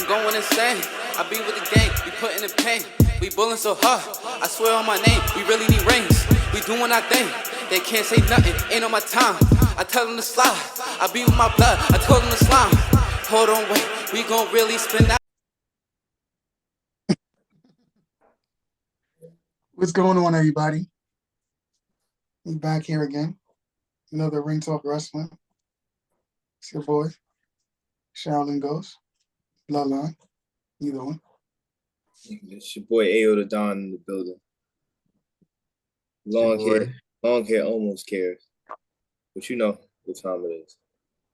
niggas going insane. I be with the gang, we putting in pain. We bullin' so hard, I swear on my name, we really need rings. We doing our thing, they can't say nothing, ain't on my time. I tell them to slide, I be with my blood, I told them to slime. Hold on, wait, we gon' really spin out. What's going on, everybody? We back here again. Another Ring Talk Wrestling. It's your boy, Shaolin Ghost, Bloodline, either one. It's your boy Ayo the Don in the building. Long hair almost cares. But you know what time it is.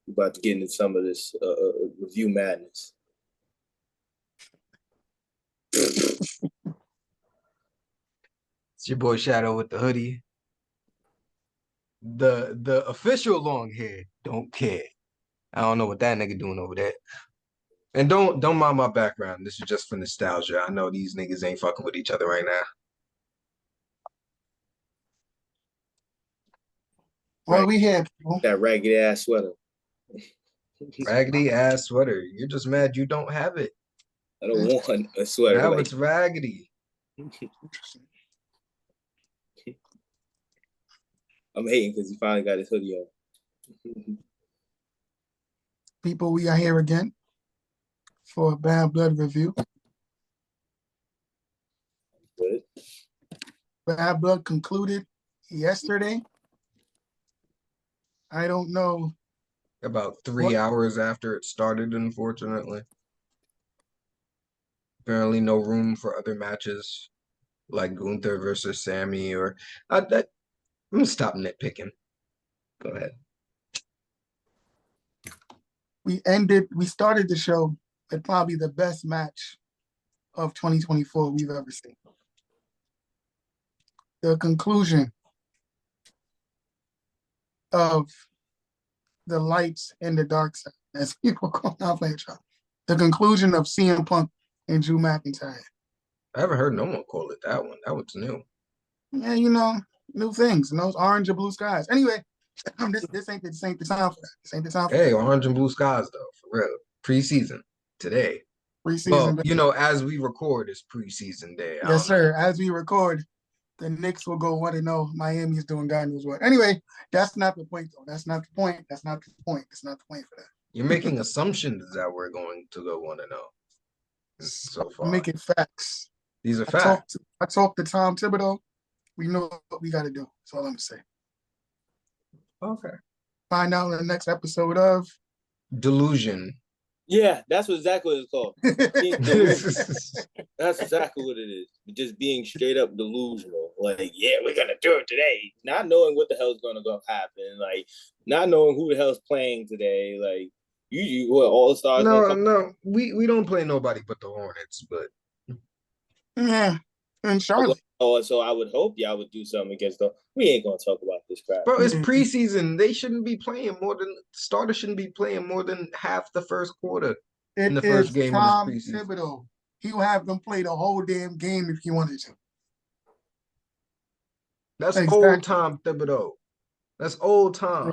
We're about to get into some of this review madness. It's your boy Shadow with the hoodie. The official long hair don't care. I don't know what that nigga doing over there. And don't mind my background. This is just for nostalgia. I know these niggas ain't fucking with each other right now. Well, we had people. That ragged ass sweater. Raggedy ass sweater. You're just mad you don't have it. I don't want a sweater. Now it's raggedy. I'm hating because he finally got his hoodie on. People, we are here again for a Bad Blood review. Good. Bad Blood concluded yesterday. I don't know. About 3 hours after it started, unfortunately. Apparently no room for other matches like Gunther versus Sammy or... I'm going to stop nitpicking. Go ahead. We started the show at probably the best match of 2024 we've ever seen. The conclusion of the lights and the dark side, as people call it. The conclusion of CM Punk and Drew McIntyre. I haven't heard no one call it that one. That one's new. Yeah, you know, new things, and those orange and blue skies. Anyway, this ain't the time for that. This ain't the time for Hey, that. orange and blue skies, though, for real. Preseason today. Preseason. Well, you know, as we record, it's preseason day. Yes, sir. As we record, the Knicks will go 1-0. Miami's doing God knows what. Anyway, that's not the point, though. That's not the point. That's not the point. That's not the point for that. You're making assumptions that we're going to go 1-0 so far. I'm making facts. These are facts. I talked to Tom Thibodeau. We know what we got to do. That's all I'm going to say. Okay. Find out in the next episode of Delusion. Yeah, that's exactly what it's called. That's exactly what it is. Just being straight up delusional. Like, yeah, we're gonna do it today. Not knowing what the hell's gonna go happen. Like, not knowing who the hell's playing today. Like, you what all the stars? No, we don't play nobody but the Hornets, but yeah, and Charlotte. Oh, so I would hope y'all would do something against them. We ain't gonna talk about this crap. Bro, it's preseason. They shouldn't be playing more than starters shouldn't be playing more than half the first quarter in the first game Tom of this preseason. Thibodeau. He will have them play the whole damn game if he wanted to. That's old Tom Thibodeau. That's old Tom.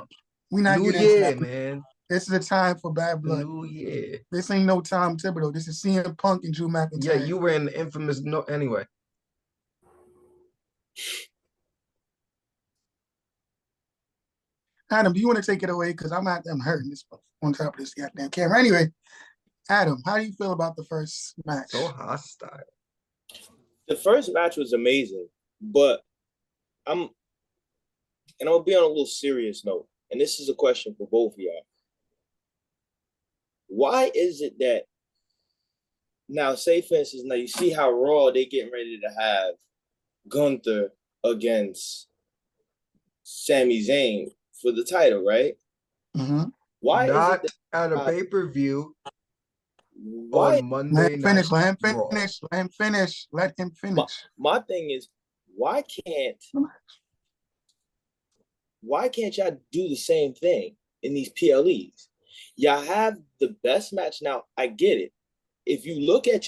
We not New getting year, into that. man. This is a time for Bad Blood. New year. This ain't no Tom Thibodeau. This is CM Punk and Drew McIntyre. Yeah, you were in the infamous anyway. Adam, do you want to take it away? Because I'm hurting this on top of this goddamn camera. Anyway, Adam, how do you feel about the first match? So hostile. The first match was amazing, but I'm gonna be on a little serious note, and this is a question for both of y'all. Why is it that now, say for instance, now you see how Raw they getting ready to have Gunther against Sami Zayn for the title, right? Mm-hmm. Why not is it at a pay-per-view on Monday night? Let him finish. My thing is, why can't y'all do the same thing in these PLEs? Y'all have the best match now. I get it. If you look at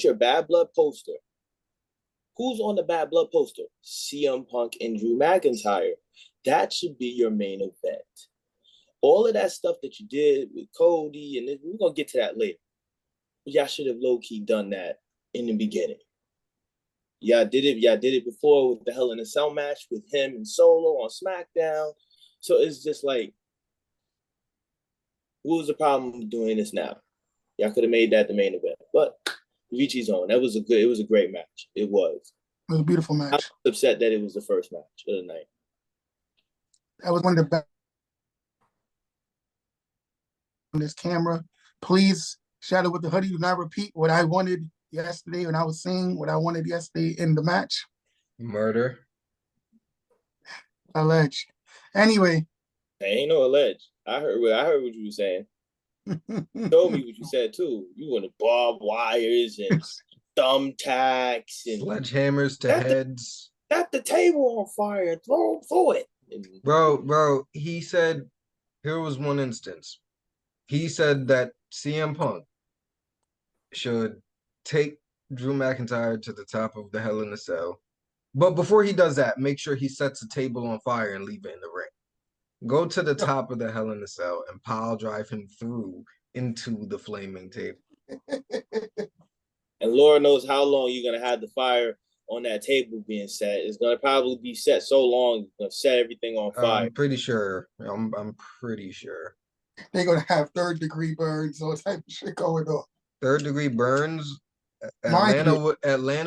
your Bad Blood poster, who's on the Bad Blood poster? CM Punk and Drew McIntyre. That should be your main event. All of that stuff that you did with Cody, and we're gonna get to that later. y'all should have low key done that in the beginning. Y'all did it. Y'all did it before with the Hell in a Cell match with him and Solo on SmackDown. So it's just like, what was the problem with doing this now? Y'all could have made that the main event, but Vici Zone. That was a good. It was a great match. It was. It was a beautiful I match. was upset that it was the first match of the night. That was one of the best on this camera. Please, Shadow with the hoodie, do not repeat what I wanted yesterday when I was saying what I wanted yesterday in the match. Murder. Alleged. Anyway. Ain't no alleged. I heard what you were saying. Told me what you said too. You want to barbed wires and thumbtacks and Sledgehammers to heads. Set the table on fire and throw it. Bro, he said, here was one instance. He said that CM Punk should take Drew McIntyre to the top of the Hell in a Cell. But before he does that, make sure he sets a table on fire and leave it in the ring. Go to the top of the Hell in a Cell and pile drive him through into the flaming table. And Lord knows how long you're going to have the fire on that table being set. It's going to probably be set so long, it's going to set everything on fire. I'm pretty sure. I'm pretty sure. They're going to have third-degree burns, all type of shit going on. Third-degrry burns? Atlanta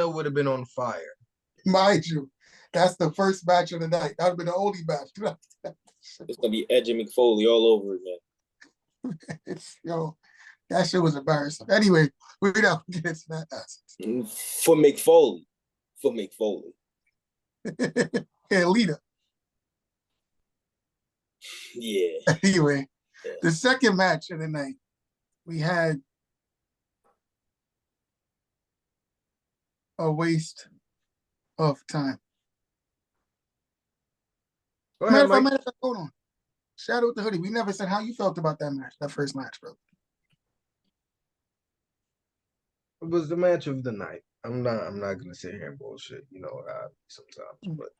would have been on fire. Mind you, that's the first match of the night. That would have been the only match. It's going to be Edge and McFoley all over again. That shit was embarrassing. Anyway, we don't get into that nonsense. For McFoley. And Lita. Yeah. Anyway, the second match of the night, we had a waste of time. Go ahead, Mike. Hold on. Shadow with the hoodie. We never said how you felt about that match, that first match, bro. It was the match of the night. I'm not gonna sit here and bullshit, sometimes, but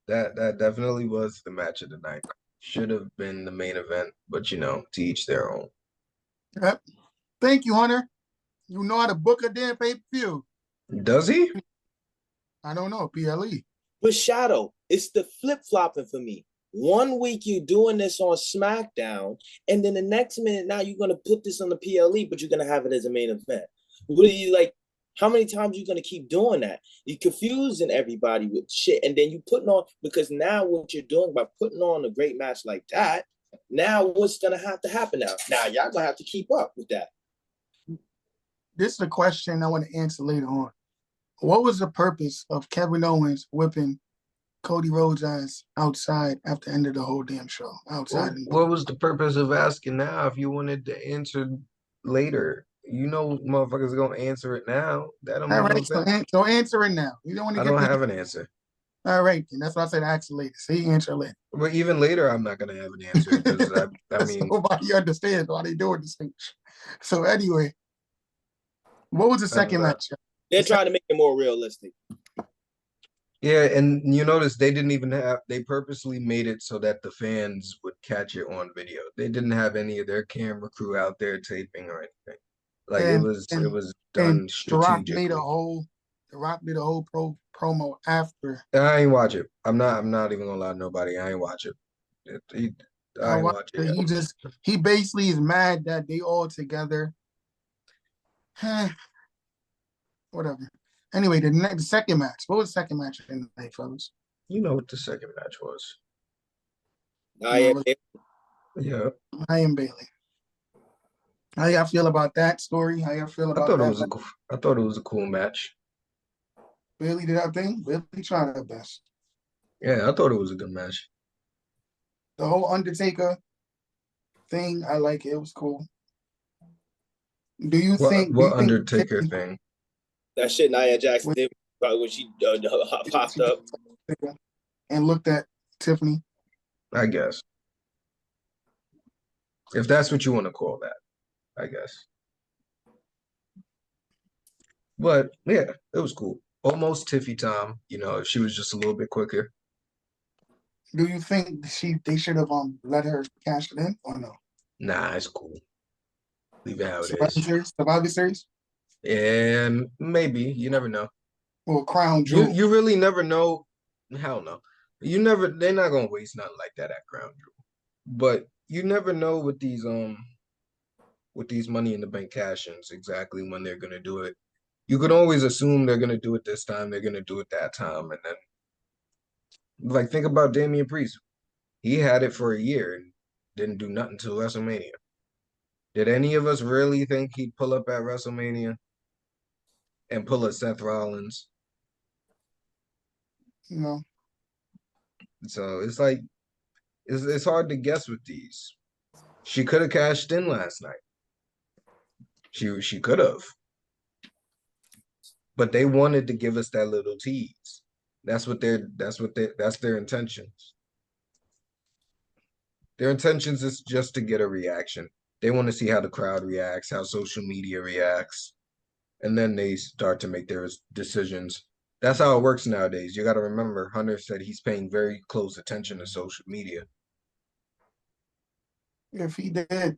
that definitely was the match of the night. Should have been the main event, but to each their own. Yep. Thank you, Hunter. You know how to book a damn pay-per-view. Does he? I don't know, PLE. But Shadow, it's the flip-flopping for me. 1 week you're doing this on SmackDown, and then the next minute now you're going to put this on the PLE, but you're going to have it as a main event. What are you like? How many times are you going to keep doing that? You're confusing everybody with shit, and then you putting on, because now what you're doing by putting on a great match like that, now what's going to have to happen now? Now y'all going to have to keep up with that. This is a question I want to answer later on. What was the purpose of Kevin Owens whipping Cody Rhodes' ass outside after the end of the whole damn show? Outside. What was the purpose of asking now if you wanted to answer later? Motherfuckers gonna answer it now. That don't All make right, no sense. so answer it now. You don't want to. I don't have an answer. All right, then that's why I said ask later. See, answer later. But even later, I'm not gonna have an answer because I mean, nobody understands why they doing this thing. So anyway, what was the second match? They're trying to make it more realistic. Yeah, and you notice they purposely made it so that the fans would catch it on video. They didn't have any of their camera crew out there taping or anything. Like it was done strategically. The Rock made a whole promo after. I ain't watch it. I'm not even gonna lie to nobody. I ain't watch it. I ain't watch it. He basically is mad that they all together. Whatever. Anyway, the second match. What was the second match in the night, fellas? You know what the second match was? Yeah. I am Bailey. How y'all feel about that story? How y'all feel about that? I thought it was a cool match. Bailey did her thing. Bailey tried her best. Yeah, I thought it was a good match. The whole Undertaker thing, I like it. It was cool. Do you think what Undertaker thing? That shit Nia Jackson did when she popped up and looked at Tiffany. I guess. If that's what you want to call that, I guess. But yeah, it was cool. Almost Tiffy time, if she was just a little bit quicker. Do you think they should have let her cash it in or no? Nah, it's cool. Leave it how it is. Survivor Series? And maybe you never know. Or crown You jewel. you really never know. Hell no. You never. They're not gonna waste nothing like that at Crown Jewel. But you never know with these money in the bank cash-ins exactly when they're gonna do it. You could always assume they're gonna do it this time. They're gonna do it that time, and then like think about Damian Priest. He had it for a year and didn't do nothing till WrestleMania. Did any of us really think he'd pull up at WrestleMania and pull a Seth Rollins? You know, So it's like it's hard to guess with these. She could have cashed in last night. She could have, but they wanted to give us that little tease. That's their intentions. Their intentions is just to get a reaction. They want to see how the crowd reacts, how social media reacts, and then they start to make their decisions. That's how it works nowadays. You got to remember, Hunter said he's paying very close attention to social media. if he did,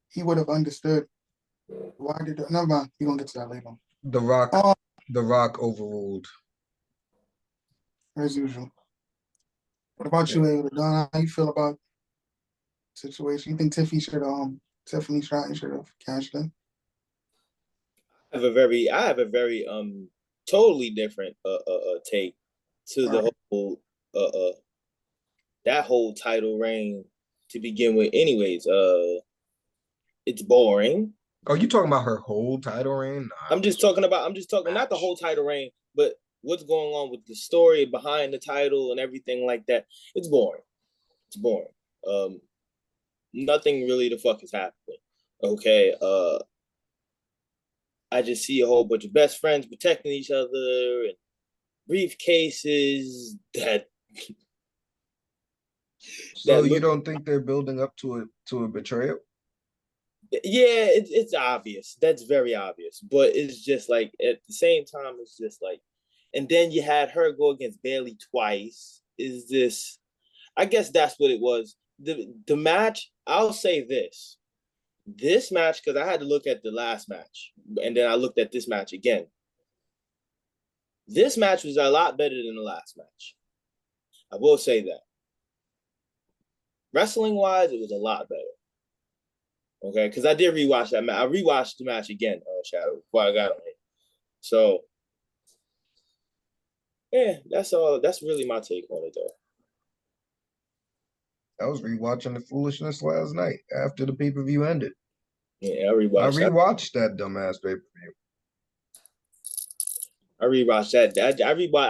he would have understood why did. Never mind. You're gonna get to that later. The Rock, Um, The Rock overruled. as usual. What about you, Ava? Don? How you feel about the situation? You think Tiffany Stratton should have cashed in? I have a very totally different take to the Alright. whole that whole title reign to begin with. Anyways, it's boring. Are you talking about her whole title reign? Nah, I'm just talking not the whole title reign, but what's going on with the story behind the title and everything like that. It's boring. It's boring. Nothing really the fuck is happening. Okay. I just see a whole bunch of best friends protecting each other and briefcases that So that you look. don't think they're building up to a betrayal? Yeah, it's obvious. That's very obvious. But it's just like at the same time, it's just like, and then you had her go against Bailey twice. Is this? I guess that's what it was. The match. I'll say this. This match, because I had to look at the last match, and then I looked at this match again. This match was a lot better than the last match. I will say that. Wrestling wise, it was a lot better. Okay, because I did rewatch that match. I rewatched the match again, Shadow, before I got on it. So, yeah, that's all. That's really my take on it, though. I was rewatching the foolishness last night after the pay-per-view ended. Yeah, I rewatched that dumbass pay-per-view. I rewatched that. I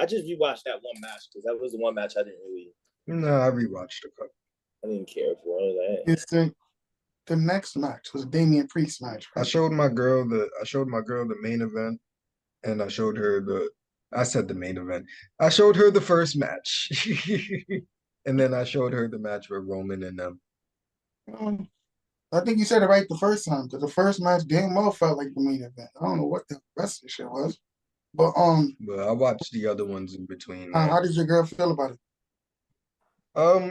just rewatched that one match because that was the one match I didn't really. No, I rewatched a couple. I didn't care for that. It's the next match was Damian Priest match. I Right? showed my girl the main event, and I said the main event. I showed her the first match, and then I showed her the match with Roman and them. I think you said it right the first time because the first match damn well felt like the main event. I don't know what the rest of the shit was, but But I watched the other ones in between. how does your girl feel about it?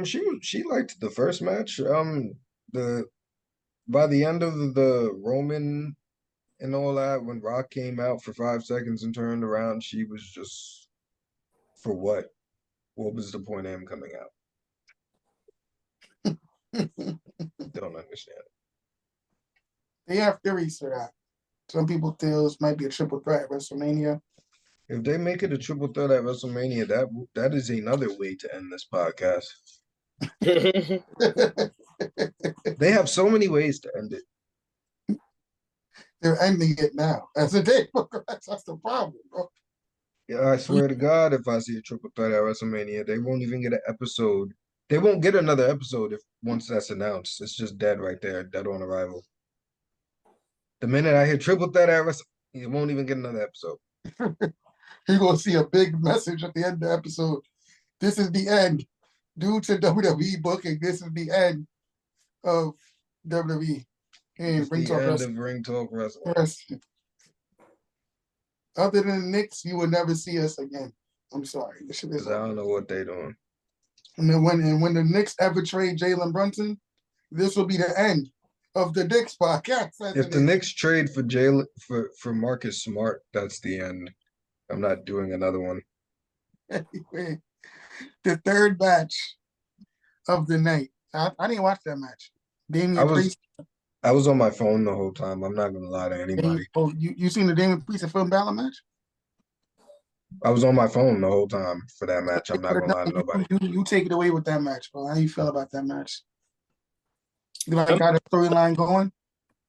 She liked the first match. The by the end of the Roman and all that, when Rock came out for 5 seconds and turned around, she was just, for what? What was the point of him coming out? Don't understand. They have theories for that. Some people feel this might be a triple threat at WrestleMania. If they make it a triple threat at WrestleMania, that is another way to end this podcast. They have so many ways to end it. They're ending it now. As the day progresses, that's the problem, bro. Yeah, I swear to God, if I see a triple threat at WrestleMania, they won't even get an episode. They won't get another episode if once that's announced. It's just dead right there, dead on arrival. The minute I hear triple threat at WrestleMania, you won't even get another episode. You're gonna see a big message at the end of the episode. This is the end. Due to WWE booking, this is the end of WWE. And It's Ring the Talk end Wrestling. of Ring Talk Wrestling. Wrestling. Other than the Knicks, you will never see us again. I'm sorry. This shit is Because I don't know what they're doing. And then when the Knicks ever trade Jalen Brunson, this will be the end of the Dicks podcast. If the Knicks trade for Jalen for Marcus Smart, that's the end. I'm not doing another one. Anyway, the third match of the night. I didn't watch that match. I Damian was Priest. I was on my phone the whole time. I'm not gonna lie to anybody. Oh, you seen the Damian Priest and Finn Balor match? I was on my phone the whole time for that match. I'm not gonna lie to You, nobody. you take it away with that match, bro. How you feel about that match? You like got a storyline going?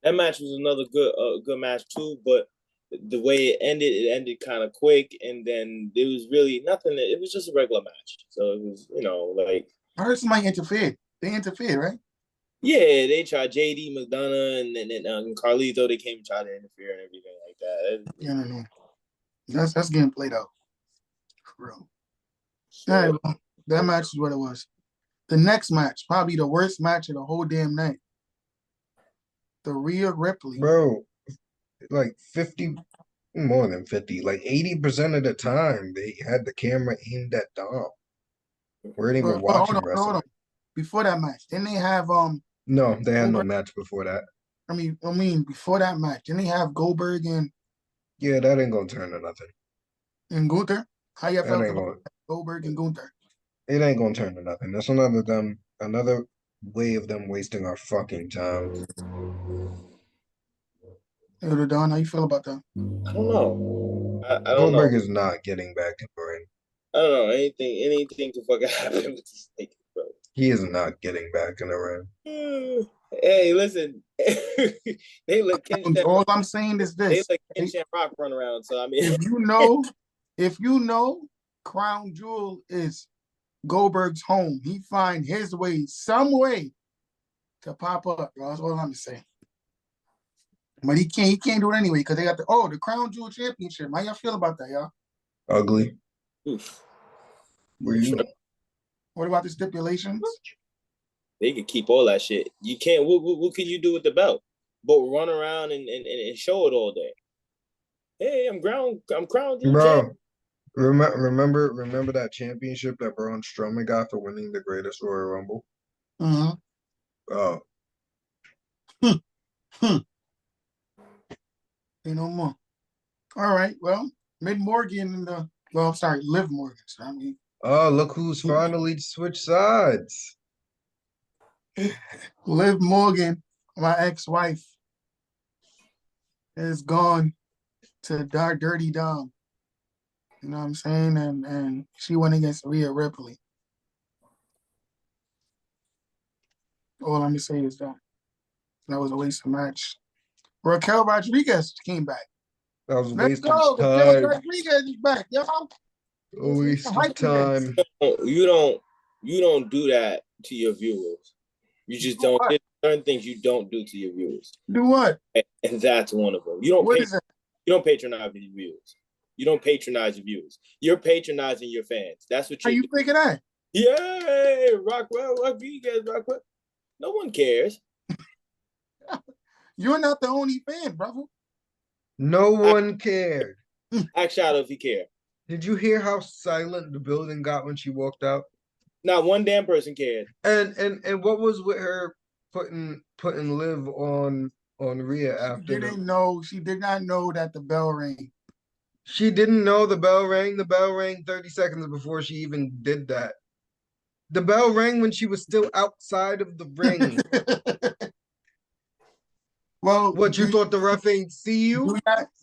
That match was another good match too, but the way it ended kind of quick, and then there was really nothing. It was just a regular match, so it was, like I heard somebody interfered. They interfered, right? yeah, they tried JD McDonough and Carlito. They came and tried to interfere and everything like that. Yeah, no. That's getting played out. For real. All right, well, that match is what it was. The next match, probably the worst match of the whole damn night. The Rhea Ripley. Bro, like 50, more than 50, like 80% of the time they had the camera aimed at Dom. Weren't even watching wrestling. Before that match, didn't they have No, they had no match before that. I mean before that match, didn't they have Goldberg and Yeah, that ain't gonna turn to nothing. Gunther? How you That felt ain't about gonna Goldberg and Gunther? it ain't gonna turn to nothing. That's another way of them wasting our fucking time. Hey, Don, how you feel about that? I don't know. I don't Goldberg know. is not getting back in the ring. I don't know. Anything can fucking happen with this thing, bro. He is not getting back in the ring. Hey, listen. They let Ken All I'm saying is they this. let Ken Shamrock run around. So I mean, if you know Crown Jewel is Goldberg's home, he find his way, some way to pop up, bro. That's all I'm saying. But he can't do it anyway because they got the Crown Jewel Championship. How y'all feel about that, y'all? Ugly. oof. Were you? What about the stipulations? They could keep all that shit. You can't. What can you do with the belt? But run around and show it all day. Hey, I'm Crown Jewel Bro, champ. remember that championship that Braun Strowman got for winning the Greatest Royal Rumble? Mm-hmm. Oh, Say no more. All right. Well, Liv Morgan. So, I mean, oh, look who's finally switched sides. Liv Morgan, my ex-wife, is gone to Dirty Dom. You know what I'm saying? And she went against Rhea Ripley. All I'm gonna say is that was a waste of match. Raquel Rodriguez came back. That was a Let's waste go. of Raquel time. Rodriguez is back, y'all. A waste of time. You don't do that to your viewers. You just don't. There's certain things you don't do to your viewers. Do what? And that's one of them. You don't patronize your viewers. You don't patronize your viewers. You're patronizing your fans. That's what How you thinking that? Yay, Rockwell Rodriguez, Rockwell. No one cares. You're not the only fan, brother. No one cared. Ask Shadow if he cared. Did you hear how silent the building got when she walked out? Not one damn person cared. And what was with her putting Liv on Rhea after? She did not know that the bell rang. She didn't know the bell rang. The bell rang 30 seconds before she even did that. The bell rang when she was still outside of the ring. Well, what, you thought the ref ain't see you?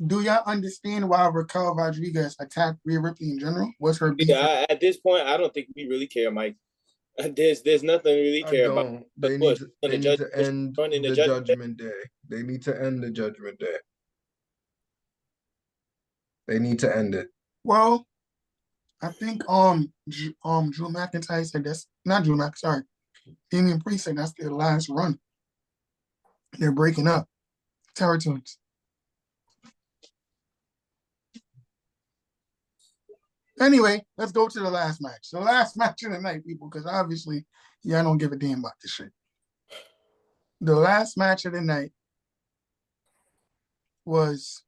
Do y'all understand why Raquel Rodriguez attacked Rhea Ripley in general? What's her beef? Yeah, at this point, I don't think we really care, Mike. There's nothing to really care about. They need to end the Judgment Day. They need to end the Judgment Day. They need to end it. Well, I think Drew McIntyre said that's not Drew McIntyre. Sorry, Damian Priest said that's their last run. They're breaking up. Territories. Anyway, let's go to the last match. The last match of the night, people, because obviously, I don't give a damn about this shit. The last match of the night was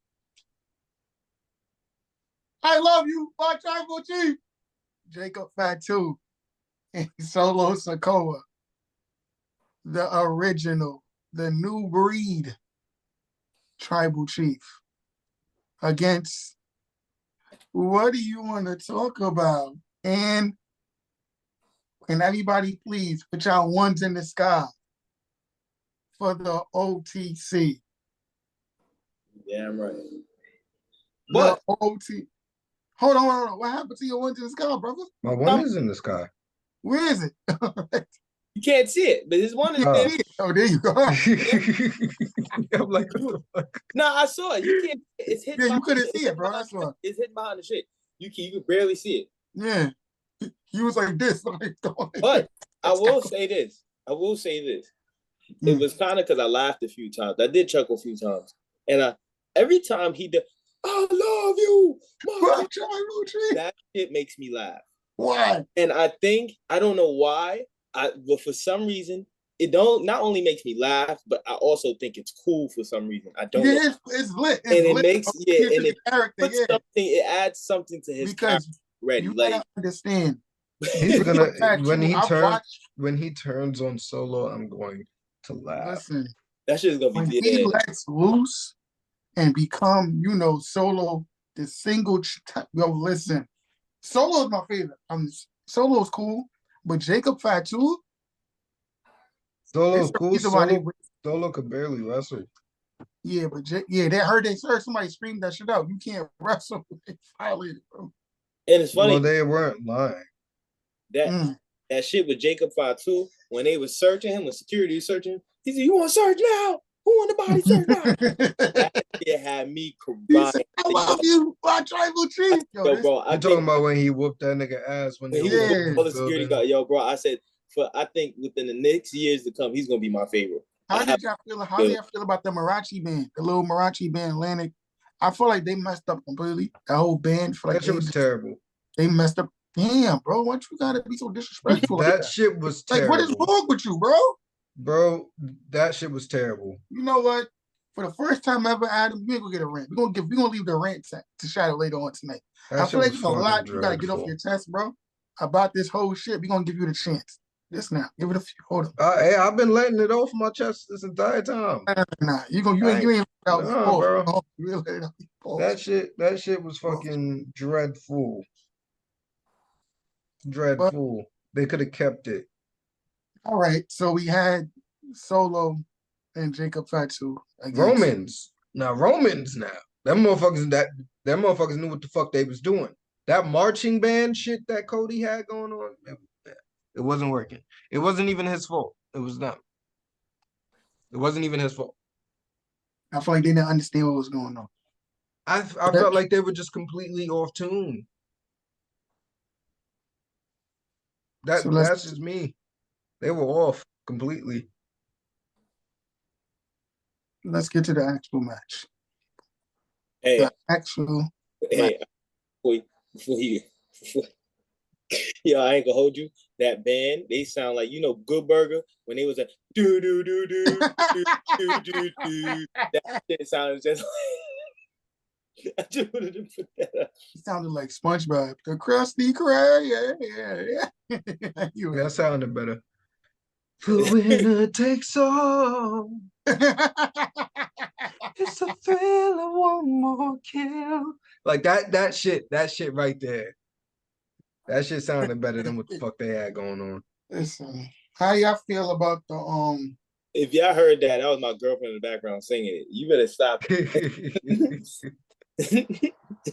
I Love You by Tribal Chief, Jacob Fatu, and Solo Sikoa, the original the new breed tribal chief against what do you want to talk about? And can everybody please put y'all ones in the sky for the OTC? Damn right. The But OT. Hold on. What happened to your ones in the sky, brother? My one is in the sky. Where is it? you can't see it, but his one is Oh. there. Oh, there you go. I'm like, what the fuck? No, I saw it. You can't. It's hidden. Yeah, you behind- couldn't it's see hidden it, bro. behind That's the why. shit. It's hidden behind the shit. You could barely see it. Yeah. He was like this. But I will say this. It Mm. was kind of because I laughed a few times. I did chuckle a few times, and every time he did, "I love you," my God," that shit makes me laugh. Why? And I think I don't know why. But for some reason, it don't not only makes me laugh, but I also think it's cool for some reason. I don't know. Yeah, it's lit. It's And it lit. makes and it character, puts something. It adds something to his character because already. you Like gotta understand. He's gonna Fact, when he I've turns watched- when he turns on Solo, I'm going to laugh. Listen, that shit is gonna when be he dead. lets loose and become, Solo, the single. Yo, listen, Solo is my favorite. Solo's cool, but Jacob Fatu, Solo's it's the cool. reason why Solo could barely wrestle. yeah, but they heard somebody scream that shit out. You can't wrestle. They violated, bro. And it's funny Well, they weren't lying. that Mm. that shit with Jacob Fatu when they was searching him, when security was searching, he said, "You want to search now? Who want the body search now?" That shit had me He crying. said, "I love you, my tribal chief." Yo, bro, I I'm think talking about when he whooped that nigga ass when when they he was was Yeah. with all the security guard, yo, bro, I said I think within the next years to come, he's gonna be my favorite. How did y'all feel? How do y'all feel about the Marachi band, the little Marachi band, Atlantic? I feel like they messed up completely. The whole band, feel like That shit was terrible. they messed up. Damn, bro, why you gotta be so disrespectful? like That that? shit was Like, terrible. what is wrong with you, bro? Bro, that shit was terrible. You know what? For the first time ever, Adam, we ain't gonna get a rant. We're gonna leave the rant to Shadow later on tonight. That I shit feel like was there's a lot fucking you gotta get off dreadful. your chest, bro, about this whole shit. We're gonna give you the chance. Just now. Give it a few. Hold on. Hey, I've been letting it off my chest this entire time. Nah. You ain't out. Nah, bro. You ain't let it out. That shit was fucking dreadful. Dreadful. They could have kept it. All right. So we had Solo and Jacob Fatu against Romans. Romans now. Them motherfuckers knew what the fuck they was doing. That marching band shit that Cody had going on, it wasn't working. It wasn't even his fault. It was not. It wasn't even his fault. I feel like they didn't understand what was going on. I felt like they were just completely off tune. That's just me. They were off completely. Let's get to the actual match. Hey, The actual hey, before yo, I ain't gonna hold you. That band, they sound like Good Burger when they was a do do do do do do do do. That shit sounded just like I just wanted to put that up. It sounded like SpongeBob. The Krusty Krab. Yeah. That sounded better. The winner takes all. It's a thrill of one more kill. Like that shit right there. That shit sounded better than what the fuck they had going on. Listen, how y'all feel about the If y'all heard that, that was my girlfriend in the background singing it. You better stop.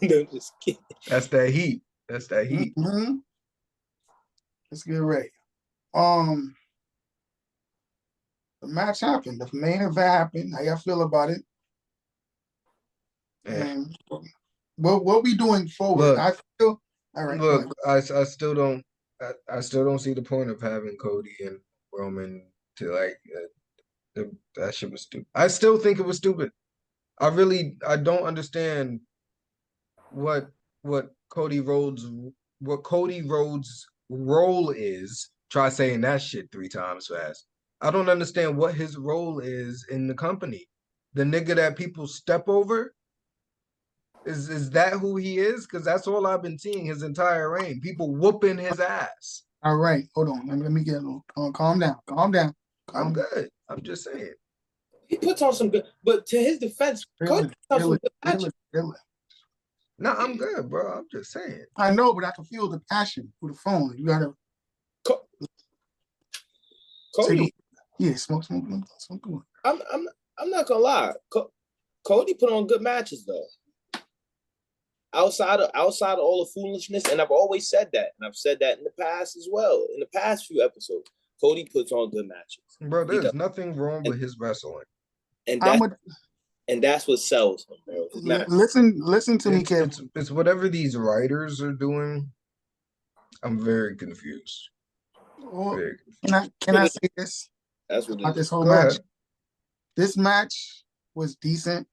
No, just kidding. That's that heat. That's that heat. Mhm. Let's get ready. The match happened. The main event happened. How y'all feel about it? Yeah. And what we doing forward? Look, I feel all right. Look, I still don't see the point of having Cody and Roman to that shit was stupid. I still think it was stupid. I don't understand what Cody Rhodes' role is. Try saying that shit 3 times fast. I don't understand what his role is in the company. The nigga that people step over. Is that who he is? Because that's all I've been seeing his entire reign. People whooping his ass. All right, hold on. Let me get a little calm down. Calm down. I'm good. I'm just saying. He puts on some good, but to his defense, Cody puts on some good matches. No, I'm good, bro. I'm just saying. I know, but I can feel the passion through the phone. You gotta Co- take Cody, yeah, smoke. I'm not gonna lie. Cody put on good matches though. Outside of all the foolishness, and I've always said that, and I've said that in the past as well. In the past few episodes, Cody puts on good matches. Bro, there's nothing wrong with his wrestling. And that's what sells him, bro. Listen to me, kid. It's whatever these writers are doing. I'm very confused. Very confused. Can I say this? That's what about this whole Go match. ahead. This match was decent,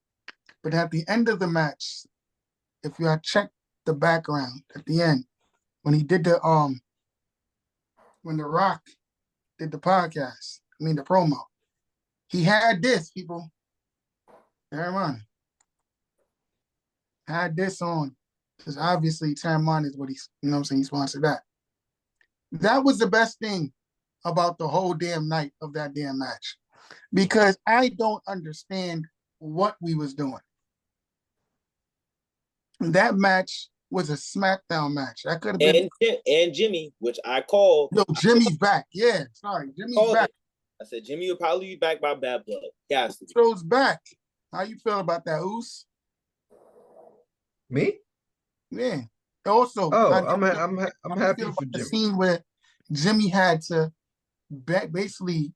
but at the end of the match, if you had checked the background at the end, when he did when The Rock did the podcast, the promo, he had this, people. Bear in mind. Had this on, because obviously Terramon is what he's, he sponsored that. That was the best thing about the whole damn night of that damn match, because I don't understand what we was doing. That match was a SmackDown match. That could have been and Jimmy, which I called. No, Jimmy's back. Yeah, sorry, Jimmy's back. I said Jimmy will probably be back by Bad Blood. Yes, Show's back. How you feel about that, Oos? Me? Yeah. Also, I'm happy for Jimmy. The scene where Jimmy had to basically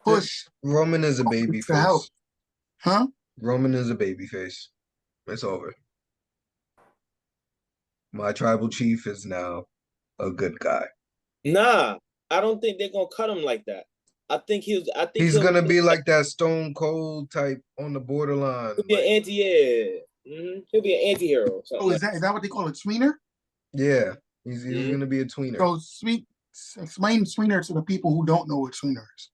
push Roman is a baby face. Huh? Roman is a baby face. It's over. My tribal chief is now a good guy. Nah, I don't think they're gonna cut him like that. I think he's gonna be like that Stone Cold type on the borderline. He'll be an he'll be an anti-hero. Oh, is that what they call a tweener? Yeah, he's gonna be a tweener. So explain tweener to the people who don't know what tweener is.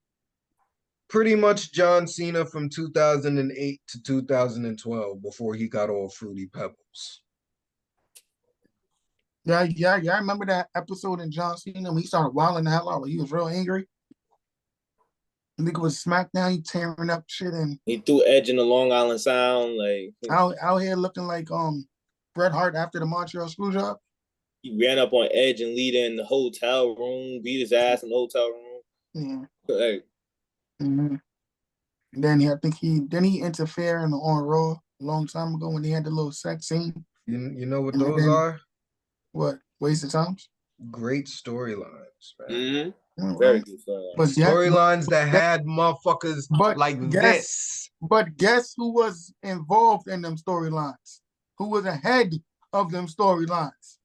Pretty much John Cena from 2008 to 2012 before he got all Fruity Pebbles. Yeah. I remember that episode in John Cena when he started wilding the hell out. He was real angry. I think it was SmackDown. He tearing up shit and he threw Edge in the Long Island Sound, like out here looking like Bret Hart after the Montreal Screwjob. He ran up on Edge and Lita in the hotel room, beat his ass in the hotel room. Yeah. Like, then I think he interfered on Raw a long time ago when they had the little sex scene. You know what those are? What? Waste of times? Great storylines, man. Very good storylines. Storylines that had motherfuckers like this. But guess who was involved in them storylines? Who was ahead of them storylines?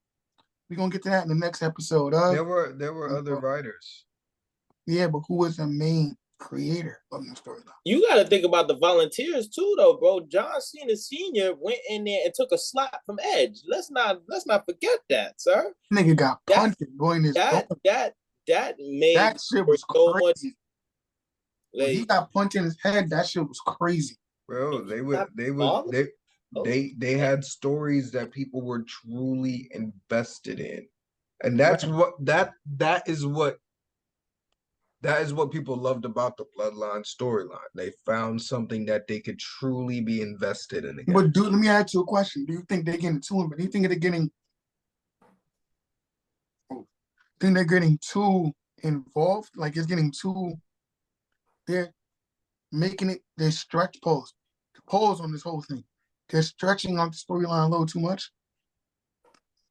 We're gonna get to that in the next episode. There were other writers. Yeah, but who was the main creator of the storyline? You got to think about the volunteers too, though, bro. John Cena Sr. went in there and took a slap from Edge. Let's not forget that, sir. Nigga got punted going his that made that shit was so crazy. Like, he got punched in his head. That shit was crazy, bro. They had stories that people were truly invested in, and that's that is what people loved about the Bloodline storyline. They found something that they could truly be invested in again. But dude, let me ask you a question. Do you think they're getting too involved? Do you think they're getting too involved? Like it's getting too, they're making it, they're stretch pause on this whole thing. They're stretching out the storyline a little too much.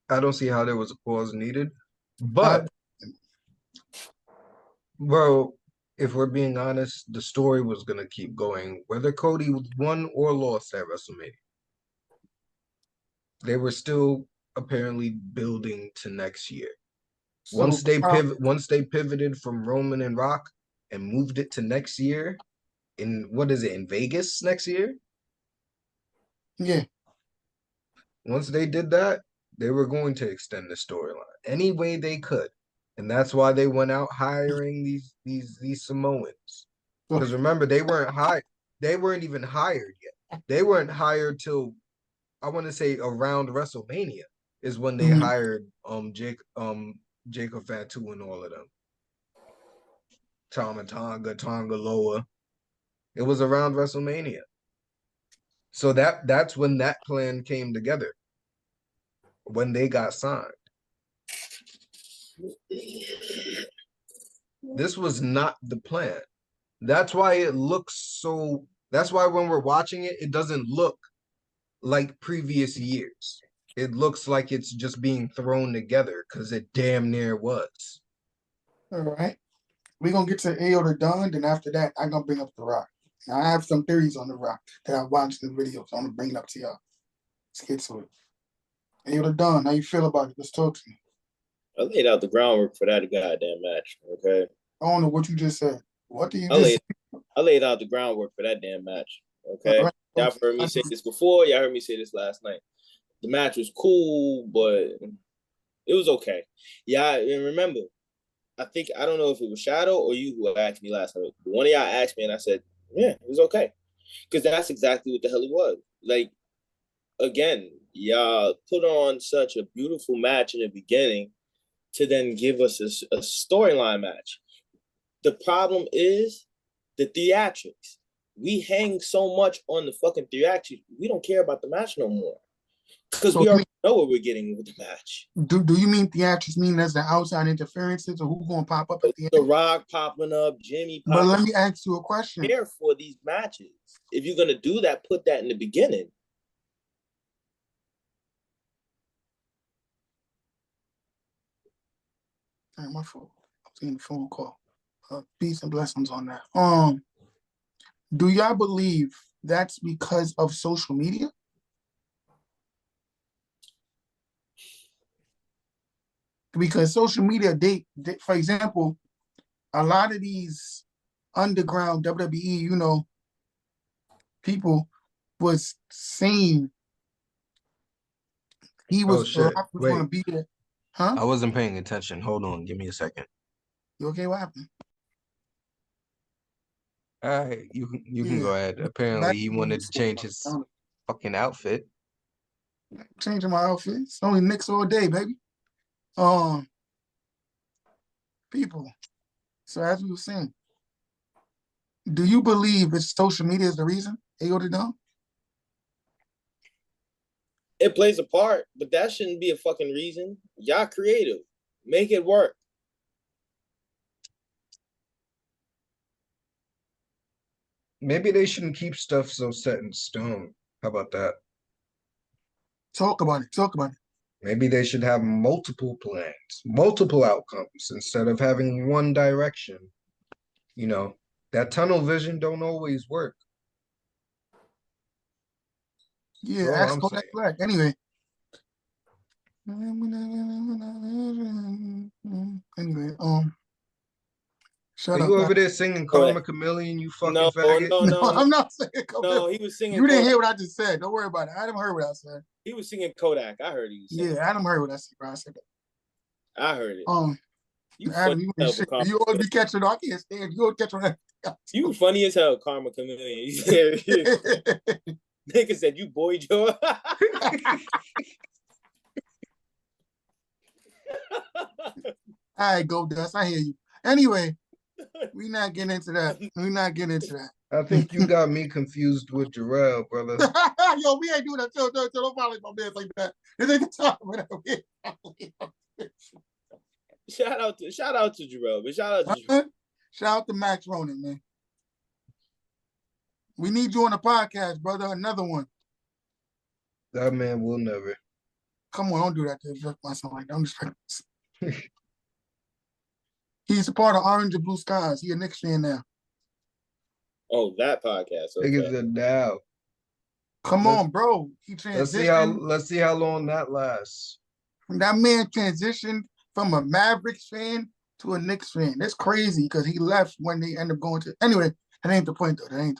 I don't see how there was a pause needed. But bro, if we're being honest, the story was going to keep going, whether Cody won or lost at WrestleMania. They were still apparently building to next year. So, once they pivoted from Roman and Rock and moved it to next year, in Vegas next year? Yeah. Once they did that, they were going to extend the storyline any way they could. And that's why they went out hiring these Samoans. Because remember, they weren't even hired yet. They weren't hired till, I want to say, around WrestleMania is when they hired Jacob Fatu and all of them. Tonga Loa. It was around WrestleMania. So that's when that plan came together. When they got signed. This was not the plan. That's why it looks so. That's why when we're watching it, it doesn't look like previous years. It looks like it's just being thrown together because it damn near was. All right. We're gonna get to AO the Don, then after that, I'm gonna bring up The Rock. Now I have some theories on The Rock that I watched in the video, so I'm gonna bring it up to y'all. Let's get to it. AO the Don, how you feel about it? Let's talk to me. I laid out the groundwork for that goddamn match. Okay. I don't know what you just said. What did you I just laid I laid out the groundwork for that damn match. Okay. All right. Y'all heard me say this before. Y'all heard me say this last night. The match was cool, but it was okay. Yeah, and remember, I don't know if it was Shadow or you who asked me last night. One of y'all asked me, and I said, yeah, it was okay. Because that's exactly what the hell it was. Like, again, y'all put on such a beautiful match in the beginning to then give us a storyline match. The problem is the theatrics. We hang so much on the fucking theatrics, we don't care about the match no more. Because we already know what we're getting with the match. Do you mean theatrics mean there's the outside interferences or who's gonna pop up at the end? The Rock popping up, Jimmy popping up. But let me ask you a question. Care for these matches. If you're gonna do that, put that in the beginning. My fault. I was getting a phone call. Peace and blessings on that. Do y'all believe that's because of social media? Because social media, they for example, a lot of these underground WWE, people was saying he was shit. going to be there. Huh? I wasn't paying attention. Hold on. Give me a second. You okay? What happened? All right. You can go ahead. Apparently, he wanted to change his fucking outfit. Changing my outfit. It's only Knicks all day, baby. People. So as we were saying, do you believe it's social media is the reason they go to dumb? It plays a part, but that shouldn't be a fucking reason. Y'all creative. Make it work. Maybe they shouldn't keep stuff so set in stone. How about that? Talk about it. Maybe they should have multiple plans, multiple outcomes instead of having one direction. That tunnel vision don't always work. Yeah, ask Kodak Black. Anyway. Shut up. Are you over there singing Karma Chameleon, you fucking faggot? No, I'm not saying Kodak. No, he was singing. You didn't hear what I just said. Don't worry about it. Adam heard what I said. He was singing Kodak. I heard he was singing. Yeah, Adam heard what I said, bro. I said that. I heard it. Adam, you always be catching on. I can't stand you. Always catch on that. You funny as hell, Karma Chameleon. Nigga said you boy Joe. All right, go Dust. I hear you. Anyway, we not getting into that. I think you got me confused with Jarrell, brother. Yo, we ain't doing that. Don't follow my man like that. This ain't the time for that. Shout out to Jarrell, but shout out to Max Ronan, man. We need you on the podcast, brother. Another one. That man will never. Come on, don't do that to myself like that. I'm just He's a part of Orange and Blue Skies. He a Knicks fan now. Oh, that podcast. Okay. Niggas are now. Come on, bro. He transitioned. Let's see how long that lasts. That man transitioned from a Mavericks fan to a Knicks fan. That's crazy because he left when they ended up going to. Anyway, that ain't the point though.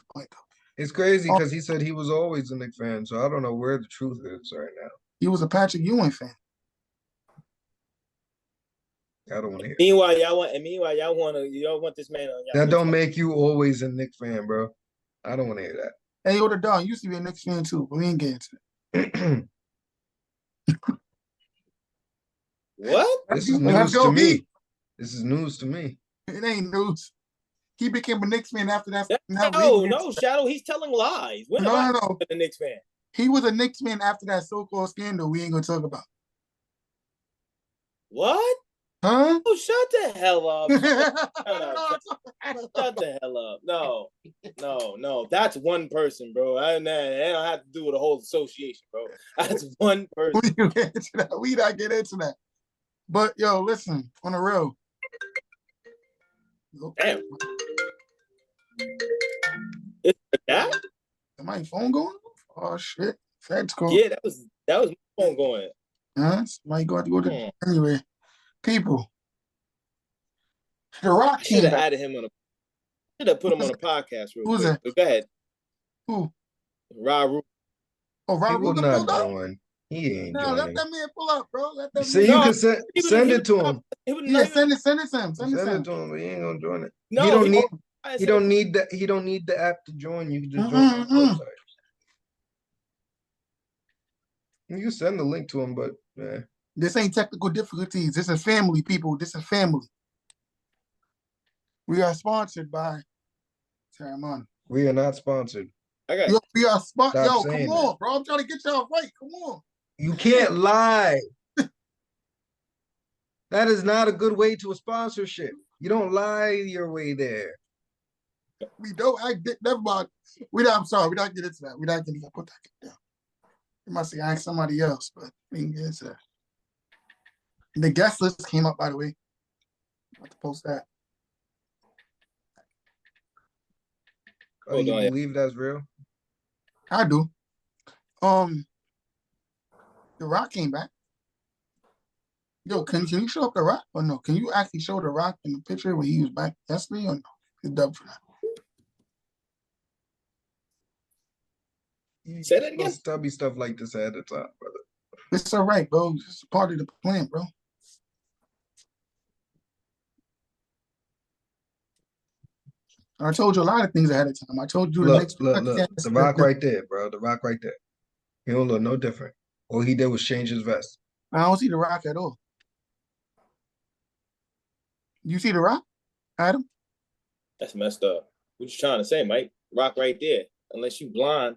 It's crazy because he said he was always a Knicks fan, so I don't know where the truth is right now. He was a Patrick Ewing fan. I don't want to hear. Meanwhile, y'all want this man on. That don't make you always a Knicks fan, bro. I don't want to hear that. Hey, the Don used to be a Knicks fan too, but we ain't getting to it. What? This is news to me. This is news to me. It ain't news. He became a Knicks fan after that. No, Shadow. He's telling lies. When have I been a Knicks fan? He was a Knicks fan after that so-called scandal we ain't gonna talk about. What? Huh? Oh, shut the hell up. Shut the hell up. No. That's one person, bro. That don't have to do with the whole association, bro. That's one person. We not get into that. But yo, listen, on the real. Damn. Is that? Is my phone going off? Oh shit. That's cool. Yeah, that was my phone going. Huh? Somebody got to go to anyway. People. The Rock should have added him on a should have put him on a podcast real Who's quick. that? Go ahead. Who? Ra Rule. Oh, Ra Rule not join. He ain't joining. Let that man pull up, bro. Let that See, man. you can send it to him. Yeah, send it to him. Send it to him, but he ain't gonna join it. No, he don't need the app to join. You can just join the website. You can send the link to him, but this ain't technical difficulties. This is family, people. This is family. We are sponsored by Terramon. We are not sponsored. We are sponsored. Yo, come that. on, bro. I'm trying to get y'all right. Come on. You can't lie. That is not a good way to a sponsorship. You don't lie your way there. We don't. Never mind. I'm sorry. We're not getting into that. We're not getting to put that down. You must say ask somebody else, but we can get into that. The guest list came up, by the way. I have to post that. Oh, you believe that's real? I do. The Rock came back. Yo, can you show up the Rock or no? Can you actually show the Rock in the picture where he was back yesterday or no? He's done for that. Say that again. Stubby stuff like this ahead of time, brother. It's all right, bro. It's part of the plan, bro. I told you a lot of things ahead of time. I told you look, the Rock right there, bro. The Rock right there. He don't look no different. All he did was change his vest. I don't see the Rock at all. You see the Rock, Adam? That's messed up. What you trying to say, Mike? Rock right there. Unless you blind.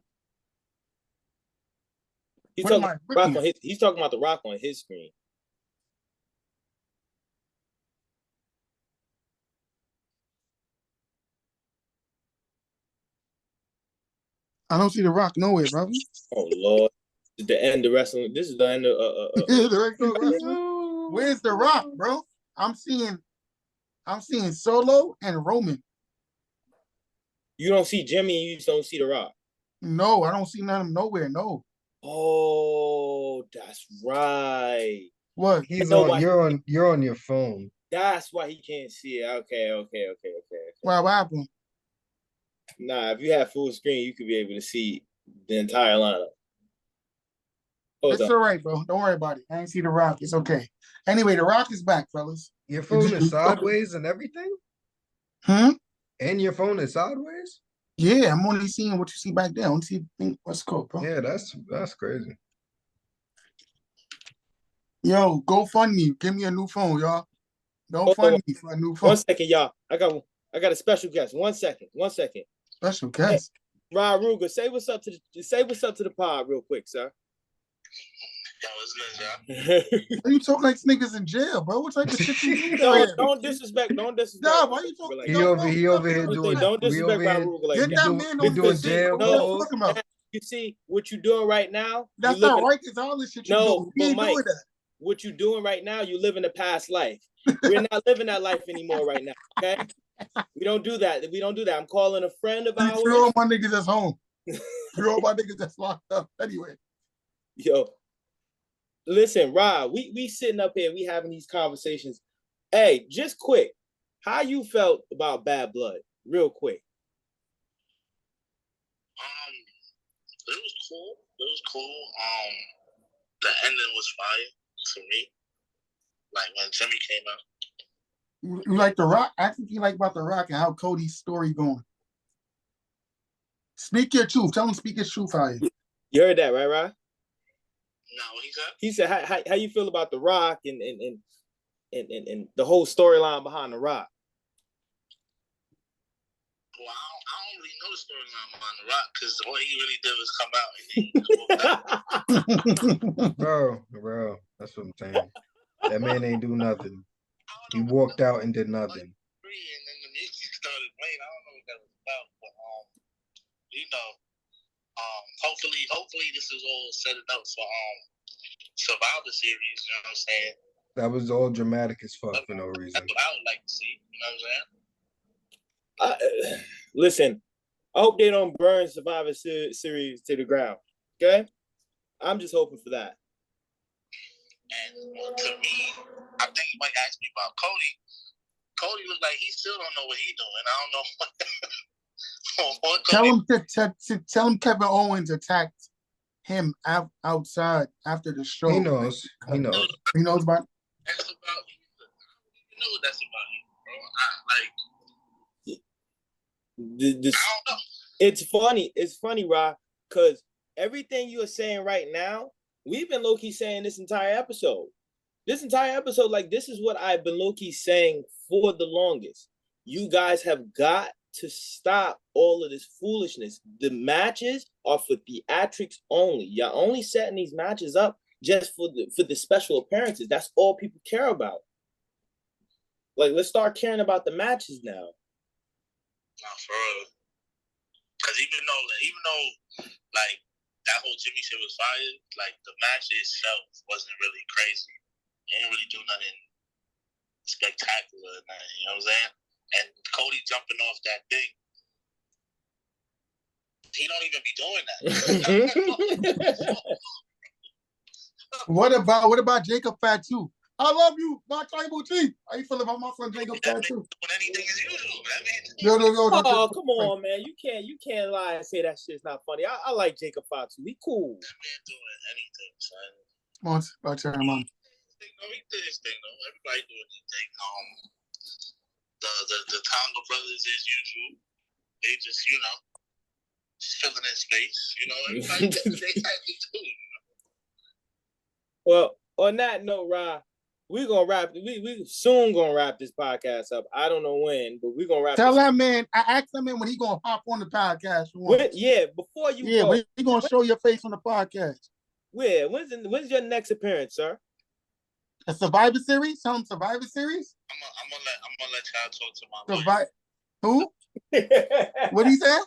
He's talking about the Rock on his screen. I don't see the Rock nowhere, brother. Oh Lord. This is the end of wrestling. This is the end of wrestling. Where's the Rock, bro? I'm seeing Solo and Roman. You don't see Jimmy and you just don't see the Rock. No, I don't see none of them nowhere. No. Oh, that's right. What? You're on your phone. That's why he can't see it. Okay. Well, what happened? Nah, if you have full screen, you could be able to see the entire lineup. It's all right, bro. Don't worry about it. I ain't see the Rock. It's okay. Anyway, the Rock is back, fellas. Your phone is sideways and everything? And your phone is sideways? Yeah, I'm only seeing what you see back there. I don't see what's called, bro. Yeah, that's crazy. Yo, GoFundMe. Give me a new phone, y'all. Don't fund me for a new phone. 1 second, y'all. I got a special guest. 1 second. Special guest. Hey, Ra Ruger, say what's up to the pod real quick, sir. Yo, what's good, y'all? Why you talking like niggas in jail, bro? What type of shit you do? Don't disrespect. Nah, why you talking? He over here doing. Don't disrespect Ra Ruger like that. Get that man on doing the jail. No, talking about. You see what you're doing right now? That's not right. It's all this shit you do. But Mike, doing that. What you're doing right now, you live in a past life. We're not living that life anymore right now. Okay, we don't do that. I'm calling a friend of ours. Throw all my niggas that's home. Throw all my niggas that's locked up. Anyway, yo, listen, Rob. We sitting up here. We having these conversations. Hey, just quick, how you felt about Bad Blood? Real quick. It was cool. The ending was fire to me. Like when Jimmy came out. You like The Rock? I think you like about The Rock and how Cody's story going. Speak your truth. Tell him speak his truth out here. You heard that, right, Rob? No, what he said? He said, "How you feel about The Rock and the whole storyline behind The Rock?" Well, I don't really know the storyline behind The Rock because all he really did was come out and he just walked out. Bro, that's what I'm saying. That man ain't do nothing. He walked out and did nothing. And then the music started playing. I don't know what that was about, but hopefully this is all set it up for Survivor Series. You know what I'm saying? That was all dramatic as fuck for no reason. That's what I would like to see. You know what I'm saying? Listen, I hope they don't burn Survivor Series to the ground. Okay, I'm just hoping for that. And to me, I think you might ask me about Cody. Cody looks like he still don't know what he's doing. I don't know what Tell him Kevin Owens attacked him outside after the show. He knows. He knows. He knows about. That's about you. You know what that's about you, bro. I don't know. It's funny. It's funny, Rob, because everything you are saying right now, we've been low-key saying this entire episode. This entire episode, like, this is what I've been low-key saying for the longest. You guys have got to stop all of this foolishness. The matches are for theatrics only. You're only setting these matches up just for the special appearances. That's all people care about. Like, let's start caring about the matches now. Nah, for real. Because even though like that whole Jimmy shit was fired, like the match itself wasn't really crazy. It didn't really do nothing spectacular, you know what I'm saying? And Cody jumping off that thing, he don't even be doing that. What about Jacob Fatu? I love you, my tribal chief. How you feel about my son Jacob Fatu? When anything is usual, man. No. Oh, come on, man. You can't lie and say that shit's not funny. I like Jacob Fatu. He cool. That man doing anything, son. Come on, I'll turn him on. He did his thing, though. Everybody doing their thing. The Tonga brothers, as usual, they just, filling in space. Everybody does their type of too. Well, on that note, Ra, we're gonna wrap. We soon gonna wrap this podcast up. I don't know when, but we're gonna wrap. Tell that man. I asked him when he gonna hop on the podcast. Before you. Yeah, go, we gonna show your face on the podcast. Where? When's your next appearance, sir? A Survivor Series? Some Survivor Series? I'm gonna let y'all talk to my lawyer. Who? What he said?